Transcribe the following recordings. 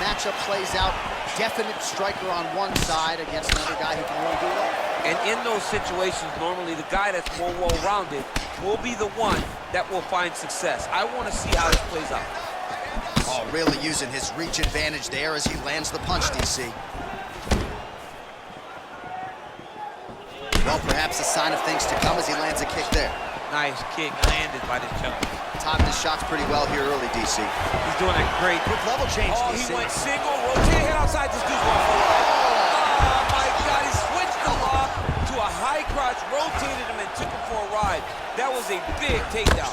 matchup plays out, definite striker on one side against another guy who can really do it all. And in those situations, normally the guy that's more well-rounded will be the one that will find success. I want to see how this plays out. Oh, really using his reach advantage there as he lands the punch, DC. Well, perhaps a sign of things to come as he lands a kick there. Nice kick landed by this gentleman. Timed his shots pretty well here early, DC. He's doing a great. Quick level change, Oh, DC. he went single, rotated head outside. This dude's going for a ride. Oh, my God, he switched the lock to a high crotch, rotated him, and took him for a ride. That was a big takedown.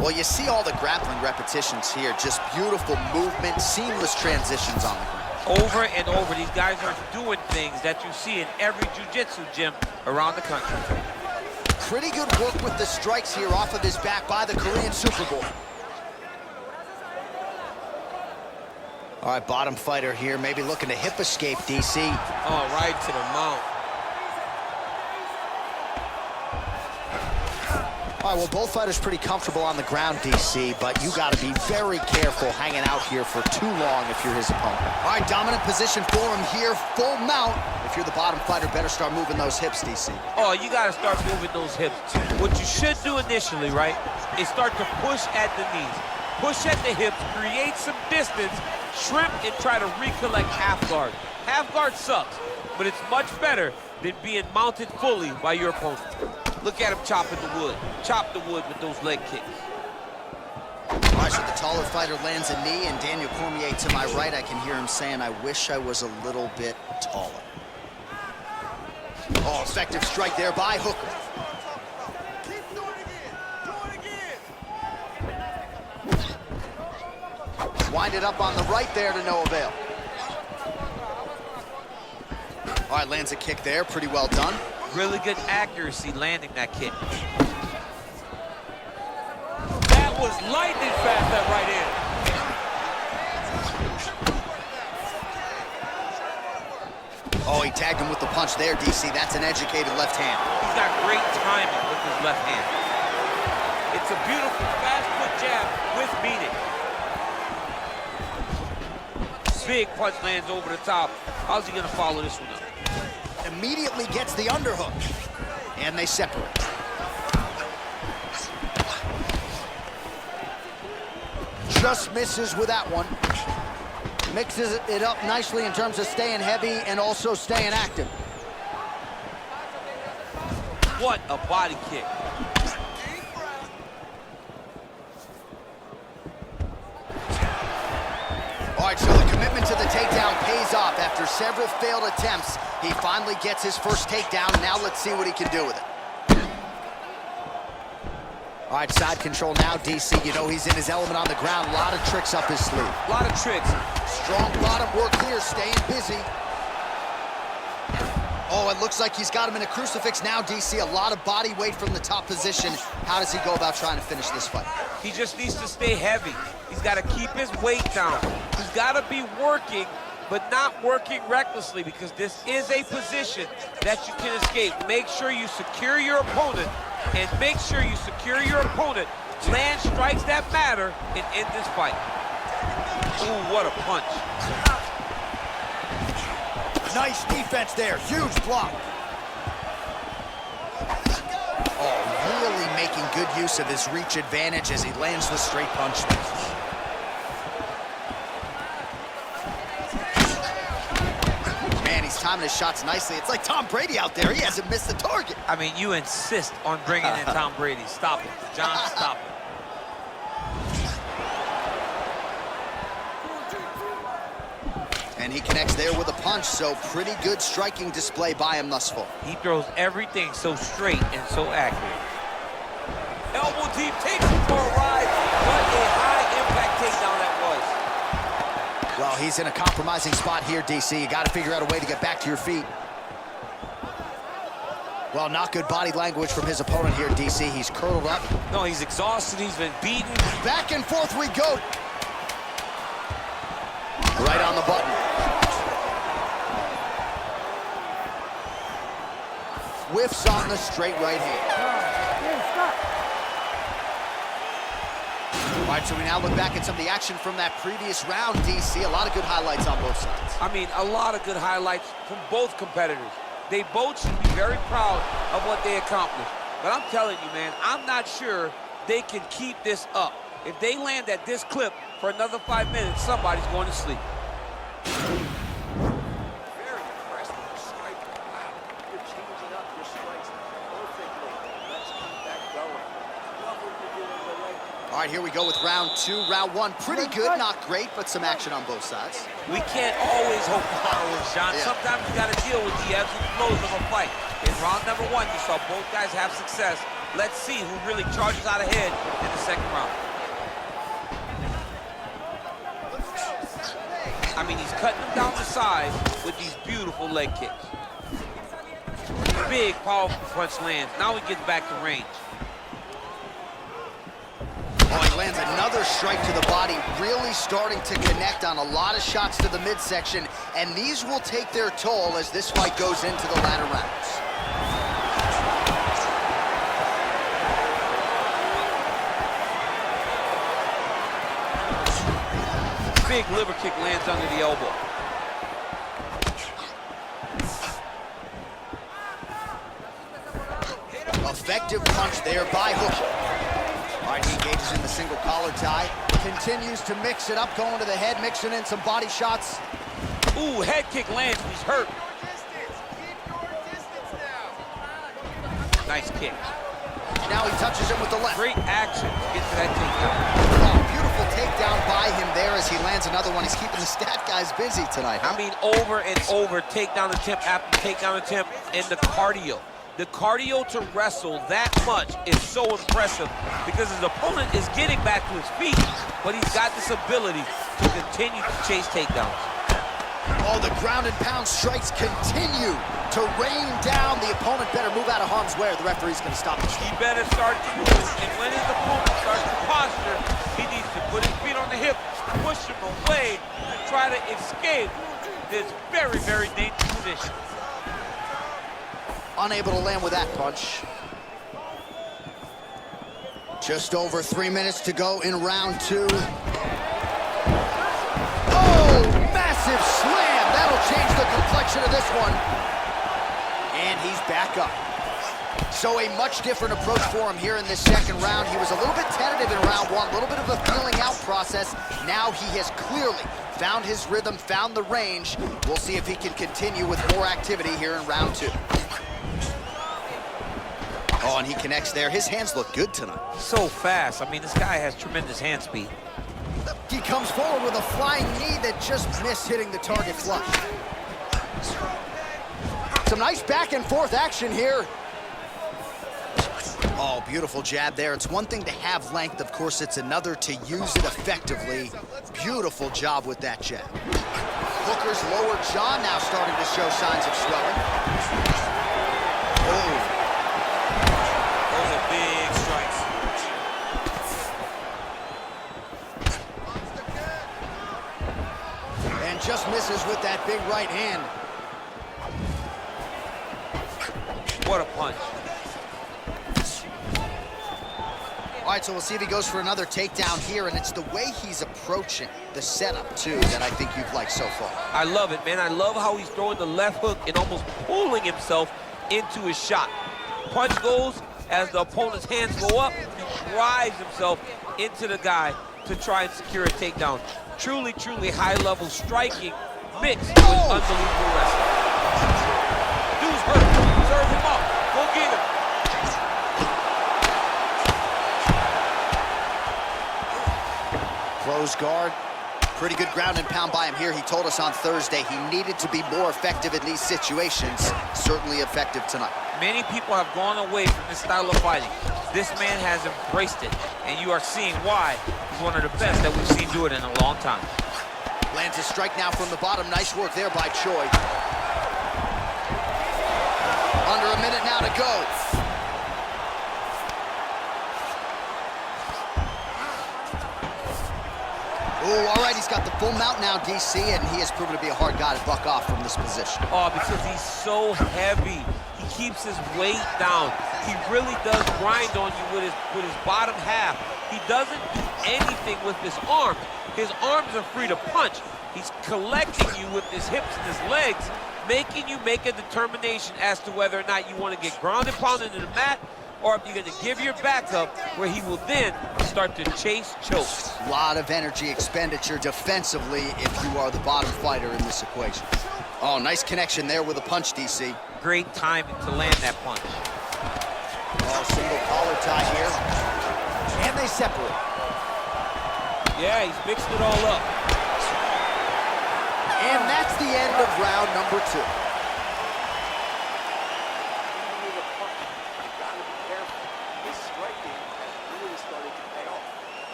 Well, you see all the grappling repetitions here. Just beautiful movement, seamless transitions on the ground. Over and over, these guys are doing things that you see in every jiu-jitsu gym around the country. Pretty good work with the strikes here off of his back by the Korean Superboy. All right, bottom fighter here, maybe looking to hip escape, DC. Oh, right to the mount. All right, well, both fighters pretty comfortable on the ground, DC, but you got to be very careful hanging out here for too long if you're his opponent. All right, dominant position for him here, full mount. If you're the bottom fighter, better start moving those hips, DC. Oh, you got to start moving those hips. What you should do initially, right, is start to push at the knees. Push at the hips, create some distance, shrimp, and try to recollect half guard. Half guard sucks, but it's much better than being mounted fully by your opponent. Look at him chopping the wood. Chop the wood with those leg kicks. All right, so the taller fighter lands a knee, and Daniel Cormier to my right, I can hear him saying, I wish I was a little bit taller. Oh, effective strike there by Hooker. Keep doing it again. Wind it up on the right there to no avail. All right, lands a kick there, pretty well done. Really good accuracy landing that kick. That was lightning fast, that right hand. Oh, he tagged him with the punch there, DC. That's an educated left hand. He's got great timing with his left hand. It's a beautiful fast foot jab with meaning. Big punch lands over the top. How's he gonna follow this one up? Immediately gets the underhook, and they separate. Just misses with that one. Mixes it up nicely in terms of staying heavy and also staying active. What a body kick. All right, so the commitment to the takedown pays off. After several failed attempts, he finally gets his first takedown. Now let's see what he can do with it. All right, side control now, DC. You know he's in his element on the ground. A lot of tricks up his sleeve. A lot of tricks. Strong bottom work here, staying busy. Oh, it looks like he's got him in a crucifix now, DC. A lot of body weight from the top position. How does he go about trying to finish this fight? He just needs to stay heavy. He's got to keep his weight down. He's got to be working, but not working recklessly, because this is a position that you can escape. Make sure you secure your opponent, and make sure you secure your opponent, land strikes that matter, and end this fight. Ooh, what a punch. Nice defense there, huge block. Oh, really making good use of his reach advantage as he lands the straight punch. Man, he's timing his shots nicely. It's like Tom Brady out there. He hasn't missed the target. I mean, you insist on bringing in Tom Brady. Stop it. John, stop it. And he connects there with a punch, so pretty good striking display by him thus far. He throws everything so straight and so accurate. Elbow deep, takes him for a ride. What a high-impact takedown that was. Well, he's in a compromising spot here, DC. You got to figure out a way to get back to your feet. Well, not good body language from his opponent here, DC. He's curled up. No, he's exhausted. He's been beaten. Back and forth we go. Right on the button. Whiffs on the straight right hand. All right, so we now look back at some of the action from that previous round, DC. A lot of good highlights on both sides. I mean, a lot of good highlights from both competitors. They both should be very proud of what they accomplished. But I'm telling you, man, I'm not sure they can keep this up. If they land at this clip for another 5 minutes, somebody's going to sleep. Very impressed with the striking. Wow, you're changing up your strikes perfectly. Let's keep that going. Love what you're doing in the leg. All right, here we go with round 2. Round 1, pretty good, not great, but some action on both sides. We can't always hope for fireworks, John. Yeah. Sometimes you got to deal with the ebbs and flows of a fight. In round number 1, you saw both guys have success. Let's see who really charges out ahead in the second round. I mean, he's cutting them down the side with these beautiful leg kicks. Big, powerful punch lands. Now he gets back to range. Oh, he lands another strike to the body, really starting to connect on a lot of shots to the midsection, and these will take their toll as this fight goes into the latter rounds. Big liver kick lands under the elbow. Effective punch there by Hook. All right, he engages in the single collar tie. Continues to mix it up, going to the head, mixing in some body shots. Ooh, head kick lands, he's hurt. Keep your distance now. Nice kick. Now he touches him with the left. Great action to get to that takedown. Oh, beautiful takedown by him there as he lands another one. He's keeping the stat guys busy tonight, huh? I mean, over and over, takedown attempt after takedown attempt, and the cardio. The cardio to wrestle that much is so impressive because his opponent is getting back to his feet, but he's got this ability to continue to chase takedowns. Oh, the ground and pound strikes continue to rain down. The opponent better move out of harm's way or the referee's going to stop the strike. He better start to move, and when his opponent starts to posture, he needs to put his feet on the hip, push him away, and try to escape this very, very dangerous position. Unable to land with that punch. Just over 3 minutes to go in round 2. Oh, massive slam. That'll change the complexion of this one. And he's back up. So a much different approach for him here in this second round. He was a little bit tentative in round 1, a little bit of a feeling out process. Now he has clearly found his rhythm, found the range. We'll see if he can continue with more activity here in round 2. Oh, and he connects there. His hands look good tonight. So fast. I mean, this guy has tremendous hand speed. He comes forward with a flying knee that just missed hitting the target flush. Some nice back and forth action here. Oh, beautiful jab there. It's one thing to have length. Of course, it's another to use it effectively. Beautiful job with that jab. Hooker's lower jaw now starting to show signs of swelling. Oh. Those are big strikes. And just misses with that big right hand. What a punch. All right, so we'll see if he goes for another takedown here, and it's the way he's approaching the setup, too, that I think you've liked so far. I love it, man. I love how he's throwing the left hook and almost pulling himself into his shot. Punch goes, as the opponent's hands go up, he drives himself into the guy to try and secure a takedown. Truly, truly high-level striking mixed with unbelievable wrestling. Dude's hurt. Serve him up. Go get him. Close guard. Pretty good ground and pound by him here. He told us on Thursday he needed to be more effective in these situations. Certainly effective tonight. Many people have gone away from this style of fighting. This man has embraced it, and you are seeing why he's one of the best that we've seen do it in a long time. Lands a strike now from the bottom. Nice work there by Choi. Under a minute now to go. Ooh, all right, he's got the full mount now, DC, and he has proven to be a hard guy to buck off from this position. Oh, because he's so heavy. He keeps his weight down. He really does grind on you with his bottom half. He doesn't do anything with his arms. His arms are free to punch. He's collecting you with his hips and his legs, making you make a determination as to whether or not you want to get grounded, pounded into the mat, or if you're going to give your back up, where he will then start to chase chokes. A lot of energy expenditure defensively if you are the bottom fighter in this equation. Oh, nice connection there with a punch, DC. Great timing to land that punch. Oh, single collar tie here. And they separate. Yeah, he's mixed it all up. And that's the end of round number 2.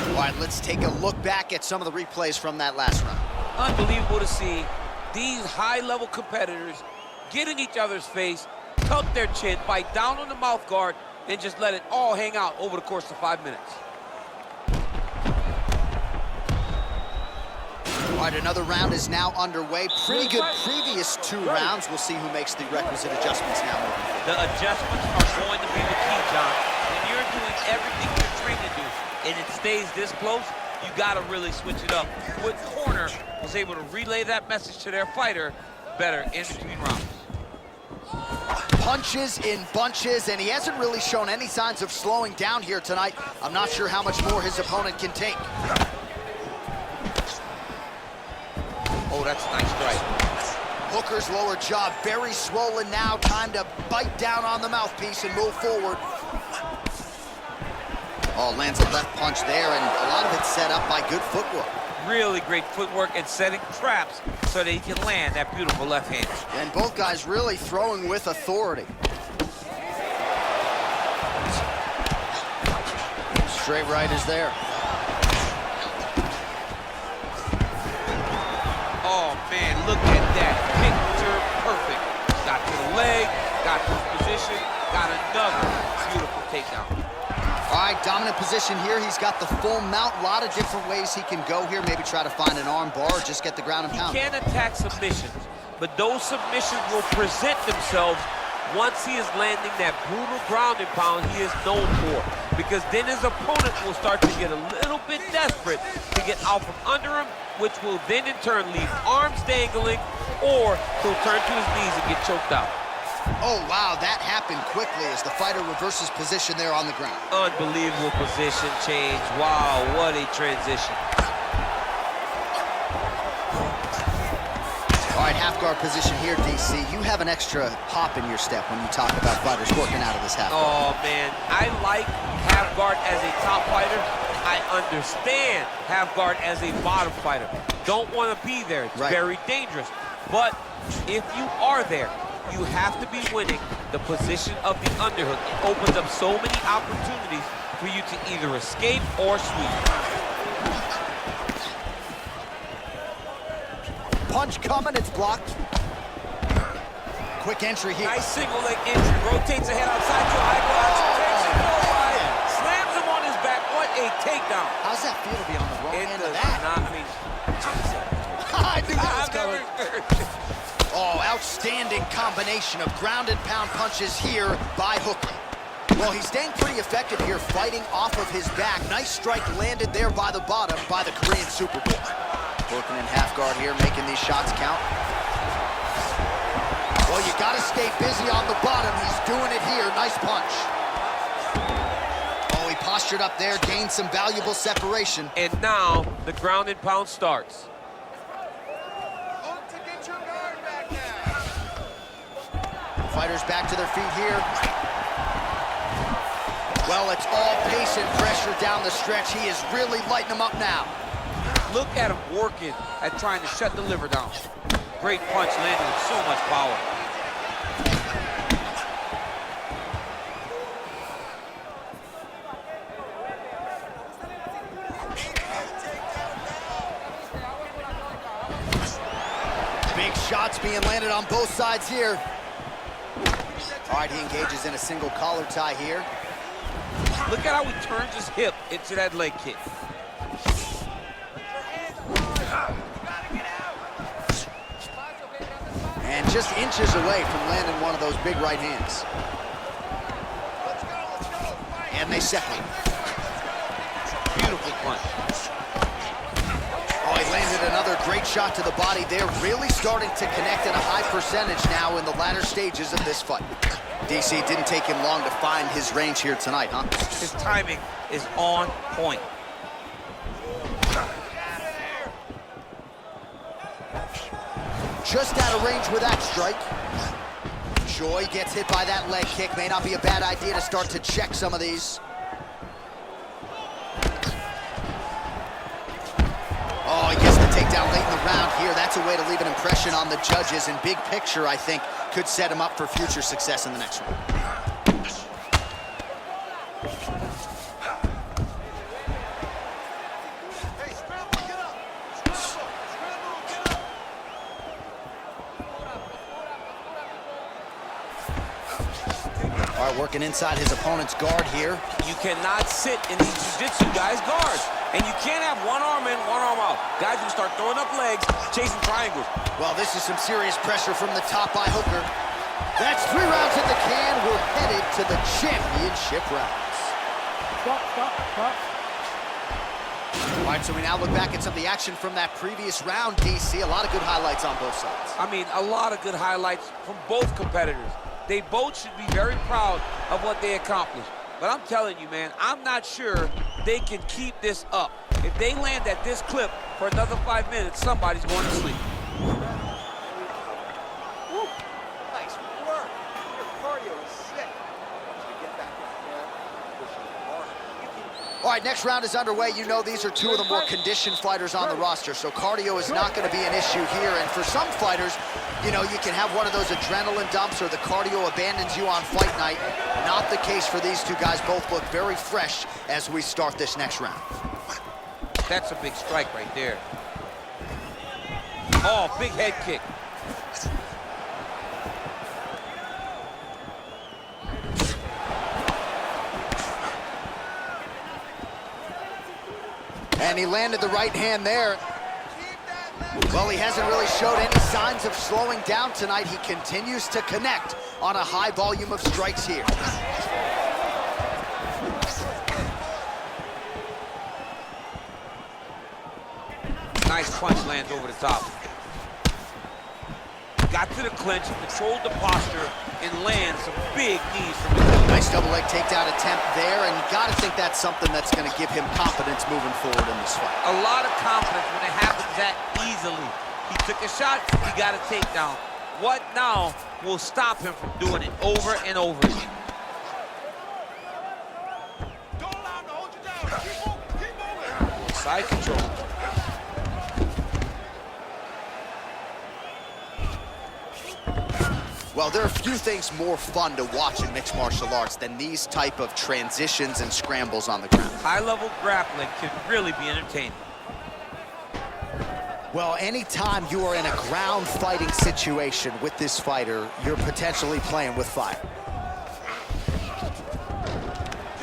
All right, let's take a look back at some of the replays from that last round. Unbelievable to see these high-level competitors get in each other's face, tuck their chin, bite down on the mouth guard, and just let it all hang out over the course of 5 minutes. All right, another round is now underway. Pretty good previous 2 rounds. We'll see who makes the requisite adjustments now. The adjustments are going to be the key, John. When you're doing everything you're trained to do, and it stays this close, you gotta really switch it up. What corner was able to relay that message to their fighter better in between rounds? Punches in bunches, and he hasn't really shown any signs of slowing down here tonight. I'm not sure how much more his opponent can take. Oh, that's a nice strike. Hooker's lower jaw very swollen now. Time to bite down on the mouthpiece and move forward. Oh, lands a left punch there, and a lot of it set up by good footwork. Really great footwork and setting traps so that he can land that beautiful left hand. And both guys really throwing with authority. Straight right is there. Oh, man, look at that. Picture perfect. Got to the leg, got to his position, got another beautiful takedown. All right, dominant position here. He's got the full mount. A lot of different ways he can go here. Maybe try to find an arm bar or just get the ground and pound. He can attack submissions, but those submissions will present themselves once he is landing that brutal ground and pound he is known for. Because then his opponent will start to get a little bit desperate to get out from under him, which will then in turn leave arms dangling, or he'll turn to his knees and get choked out. Oh, wow, that happened quickly as the fighter reverses position there on the ground. Unbelievable position change. Wow, what a transition. All right, half guard position here, DC. You have an extra hop in your step when you talk about fighters working out of this half guard. Oh, man, I like half guard as a top fighter. I understand half guard as a bottom fighter. Don't want to be there. It's very dangerous. But if you are there, you have to be winning the position of the underhook. It opens up so many opportunities for you to either escape or sweep. Punch coming, it's blocked. Quick entry here. Nice single leg entry. Rotates ahead outside to a high block. Takes it wide. Slams him on his back. What a takedown. How's that feel to be on the wrong It end does of that? not, I mean, I knew that was I've never coming. heard. Oh, outstanding combination of ground and pound punches here by Hooker. Well, he's staying pretty effective here, fighting off of his back. Nice strike landed there by the bottom by the Korean Superboy. Working in half guard here, making these shots count. Well, you gotta stay busy on the bottom. He's doing it here. Nice punch. Oh, he postured up there, gained some valuable separation. And now the ground and pound starts. Fighters back to their feet here. Well, it's all pace and pressure down the stretch. He is really lighting them up now. Look at him working at trying to shut the liver down. Great punch landed with so much power. Big shots being landed on both sides here. All right, he engages in a single collar tie here. Look at how he turns his hip into that leg kick. And just inches away from landing one of those big right hands. And they separate. Beautiful punch. Oh, he landed another great shot to the body. They're really starting to connect at a high percentage now in the latter stages of this fight. DC, didn't take him long to find his range here tonight, huh? His timing is on point. Just out of range with that strike. Choi gets hit by that leg kick. May not be a bad idea to start to check some of these. Oh, he gets the takedown late in the round here. That's a way to leave an impression on the judges, and big picture, I think, could set him up for future success in the next round. All right, working inside his opponent's guard here. You cannot sit in these jiu-jitsu guys' guards. And you can't have one arm in, one arm out. Guys will start throwing up legs, chasing triangles. Well, this is some serious pressure from the top by Hooker. That's 3 rounds in the can. We're headed to the championship rounds. Stop. All right, so we now look back at some of the action from that previous round, DC. A lot of good highlights on both sides. I mean, a lot of good highlights from both competitors. They both should be very proud of what they accomplished. But I'm telling you, man, I'm not sure they can keep this up. If they land at this clip for another 5 minutes, somebody's going to sleep. Woo. Nice work. Your cardio is sick. I want you to get back in there, pushing hard. All right, next round is underway. You know these are two of the more conditioned fighters on the roster, so cardio is not going to be an issue here. And for some fighters, you know, you can have one of those adrenaline dumps or the cardio abandons you on fight night. Not the case for these two guys. Both look very fresh as we start this next round. That's a big strike right there. Oh, big head kick. And he landed the right hand there. Well, he hasn't really showed any signs of slowing down tonight. He continues to connect on a high volume of strikes here. Nice punch lands over the top. Got to the clinch, controlled the posture, and lands some big knees from the clinch. Nice double leg takedown attempt there, and you got to think that's something that's going to give him confidence moving forward in this fight. A lot of confidence when it happens that easily. He took a shot, he got a takedown. What now will stop him from doing it over and over again? Don't allow him to hold you down. Keep moving. Side control. Well, there are few things more fun to watch in mixed martial arts than these type of transitions and scrambles on the ground. High-level grappling can really be entertaining. Well, anytime you are in a ground fighting situation with this fighter, you're potentially playing with fire.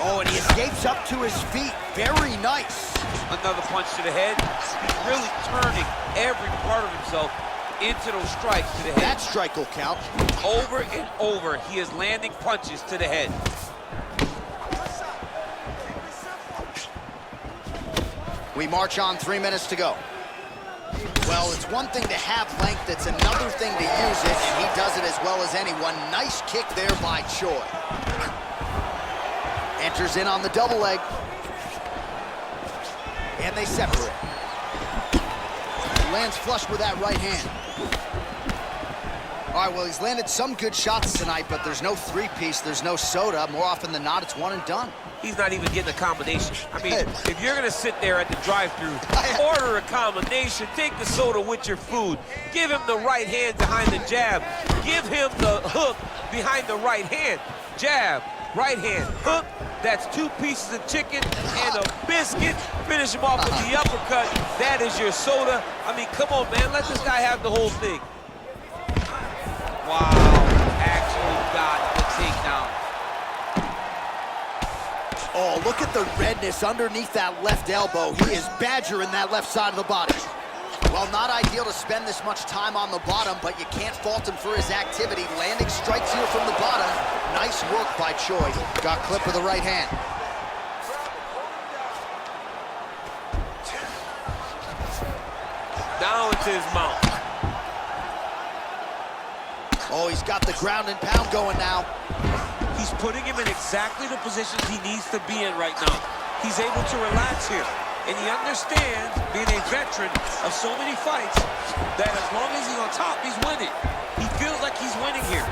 Oh, and he escapes up to his feet. Very nice. Another punch to the head. He's really turning every part of himself into those strikes to the head. That strike will count. Over and over, he is landing punches to the head. We march on, 3 minutes to go. Well, it's one thing to have length, it's another thing to use it, and he does it as well as anyone. Nice kick there by Choi. Enters in on the double leg. And they separate. Lands flush with that right hand. All right, well, he's landed some good shots tonight, but there's no three-piece, there's no soda. More often than not, it's one and done. He's not even getting a combination. I mean, if you're gonna sit there at the drive-thru, order a combination, take the soda with your food, give him the right hand behind the jab, give him the hook behind the right hand, jab, right hand, hook. That's 2 pieces of chicken and a biscuit. Finish him off with the uppercut. That is your soda. I mean, come on, man, let this guy have the whole thing. Wow, actually got the takedown. Oh, look at the redness underneath that left elbow. He is badgering that left side of the body. Well, not ideal to spend this much time on the bottom, but you can't fault him for his activity. Landing strikes here from the bottom. Nice work by Choi. Got clip with the right hand. to his mount. Oh, he's got the ground and pound going now. He's putting him in exactly the positions he needs to be in right now. He's able to relax here. And he understands, being a veteran of so many fights, that as long as he's on top, he's winning. He feels like he's winning here.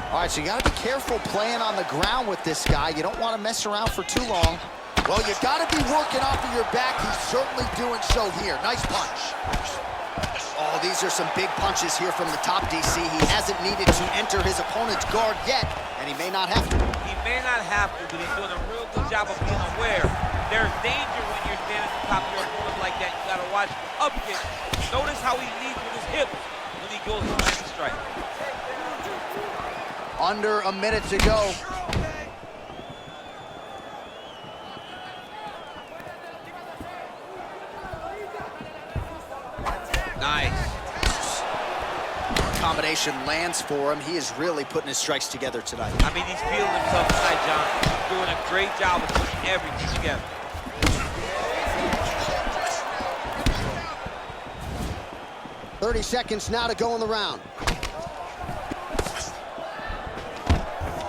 All right, so you got to be careful playing on the ground with this guy. You don't want to mess around for too long. Well, you got to be working off of your back. He's certainly doing so here. Nice punch. Oh, these are some big punches here from the top, DC. He hasn't needed to enter his opponent's guard yet, and he may not have to. He may not have to, but he's doing a real good job of being aware. There's danger when you're standing at the top of your opponent like that. You got to watch up kick. Notice how he leads with his hips when he goes to land a strike. Under a minute to go. Nice. Combination lands for him. He is really putting his strikes together tonight. I mean, he's feeling himself tonight, John. He's doing a great job of putting everything together. .30 seconds now to go in the round.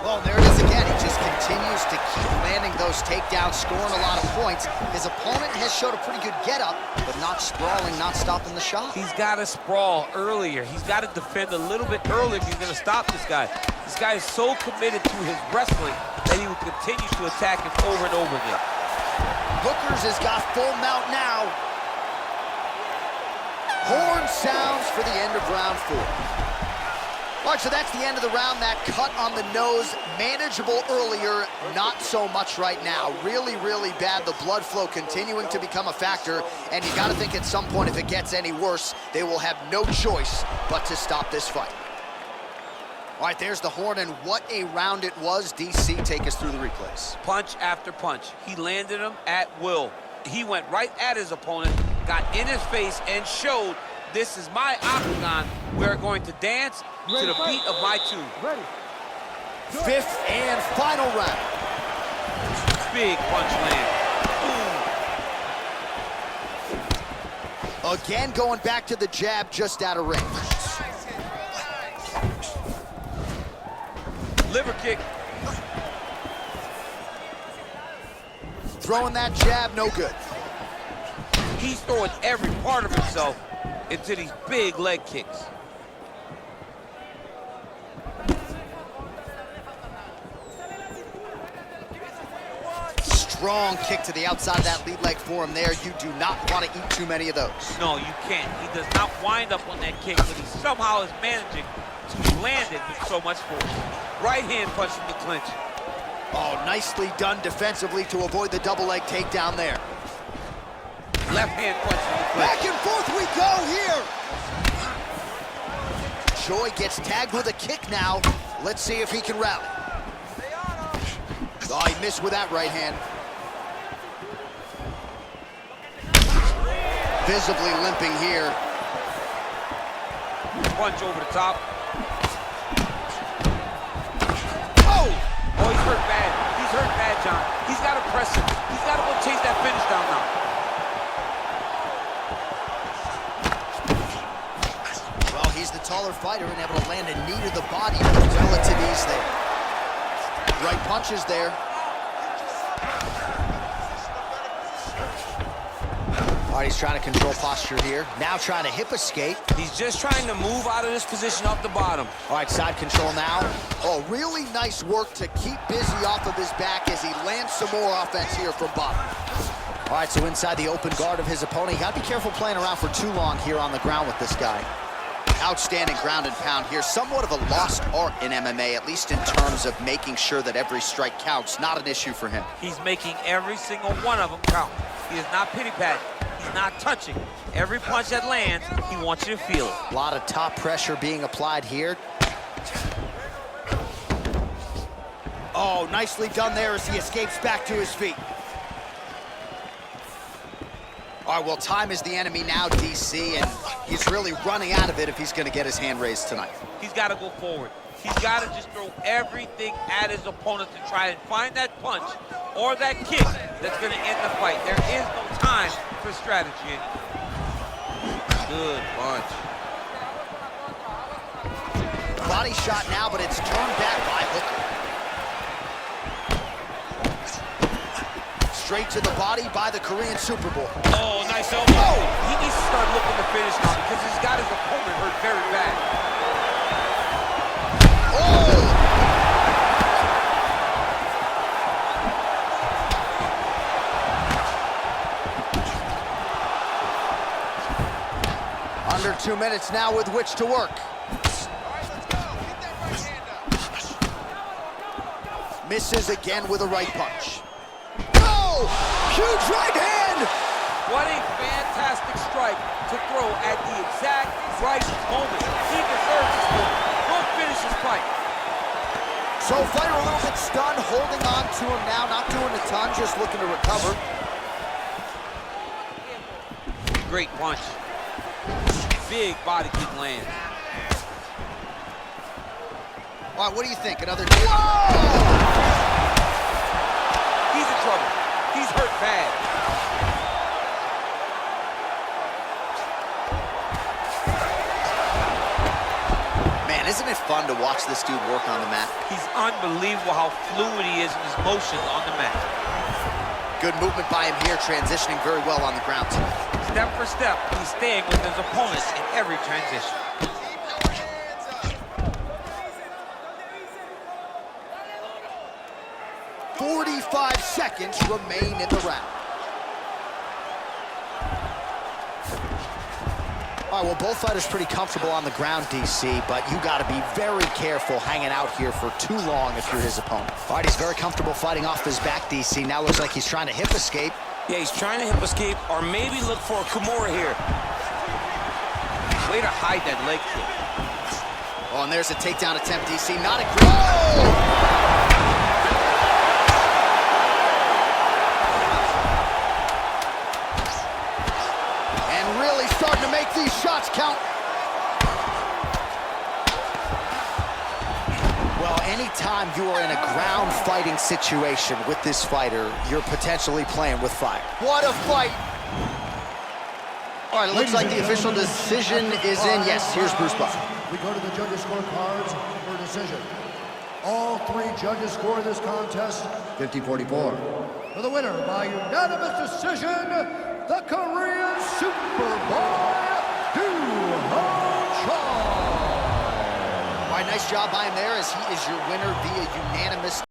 Well, there it is again. He just continues to keep landing those takedowns, scoring a lot of points. His opponent has showed a pretty good get-up, but not sprawling, not stopping the shot. He's got to sprawl earlier. He's got to defend a little bit earlier if he's going to stop this guy. This guy is so committed to his wrestling that he will continue to attack him over and over again. Hookers has got full mount now. Horn sounds for the end of round 4. All right, so that's the end of the round. That cut on the nose, manageable earlier, not so much right now. Really, really bad. The blood flow continuing to become a factor, and you got to think at some point if it gets any worse, they will have no choice but to stop this fight. All right, there's the horn, and what a round it was. DC, take us through the replays. Punch after punch. He landed him at will. He went right at his opponent, got in his face, and showed this is my octagon. We're going to dance to the beat of my tune. Ready. 5th and final round. Big punch land. Boom. Again, going back to the jab, just out of range. Liver kick. Throwing that jab, no good. He's throwing every part of himself into these big leg kicks. Strong kick to the outside of that lead leg for him there. You do not want to eat too many of those. No, you can't. He does not wind up on that kick, but he somehow is managing to land it with so much force. Right hand punch in the clinch. Oh, nicely done defensively to avoid the double leg takedown there. Left hand punch in the clinch. Back and forth we go here. Choi gets tagged with a kick now. Let's see if he can rally. Oh, he missed with that right hand. Visibly limping here. Punch over the top. Oh! Oh, he's hurt bad. He's hurt bad, John. He's got to press him. He's got to go chase that finish down now. Well, he's the taller fighter and able to land a knee to the body with relative ease there. Right punches there. All right, he's trying to control posture here. Now trying to hip escape. He's just trying to move out of this position off the bottom. All right, side control now. Oh, really nice work to keep busy off of his back as he lands some more offense here from bottom. All right, so inside the open guard of his opponent. You got to be careful playing around for too long here on the ground with this guy. Outstanding ground and pound here. Somewhat of a lost art in MMA, at least in terms of making sure that every strike counts. Not an issue for him. He's making every single one of them count. He is not pity-patting. He's not touching. Every punch that lands, he wants you to feel it. A lot of top pressure being applied here. Oh, nicely done there as he escapes back to his feet. All right, well, time is the enemy now, DC, and he's really running out of it if he's going to get his hand raised tonight. He's got to go forward. He's got to just throw everything at his opponent to try and find that punch or that kick that's going to end the fight. There is no time for strategy. Good punch. Body shot now, but it's turned back by Hooker. Straight to the body by the Korean Super Bowl. Oh, nice elbow. Oh. He needs to start looking to finish now because he's got his opponent hurt very bad. Oh! Under 2 minutes now with which to work. Misses again with a right punch. Oh! Huge right hand! What a fantastic strike to throw at the exact right moment. He deserves this moment. Go finish his fight. So fighter a little bit stunned, holding on to him now, not doing a ton, just looking to recover. Great punch. Big body kick land. All right, what do you think? Another... Whoa! He's in trouble. He's hurt bad. Man, isn't it fun to watch this dude work on the mat? He's unbelievable how fluid he is in his motion on the mat. Good movement by him here, transitioning very well on the ground. Step for step, he's staying with his opponents in every transition. "45 seconds remain in the round." All right, well, both fighters pretty comfortable on the ground, DC, but you got to be very careful hanging out here for too long if you're his opponent. All right, he's very comfortable fighting off his back, DC. Now looks like he's trying to hip escape. Yeah, he's trying to hip escape or maybe look for a Kimura here. Way to hide that leg kick. Oh, and there's a takedown attempt, DC. Not a great... Oh! Starting to make these shots count. Well, anytime you are in a ground fighting situation with this fighter, you're potentially playing with fire. What a fight! All right, it looks like the official decision is in. Yes, here's Bruce Buffer. We go to the judges' scorecards for decision. All three judges score this contest 50-44. For the winner by unanimous decision, the Korean Superboy, doohochoi. All right, nice job by him there as he is your winner via unanimous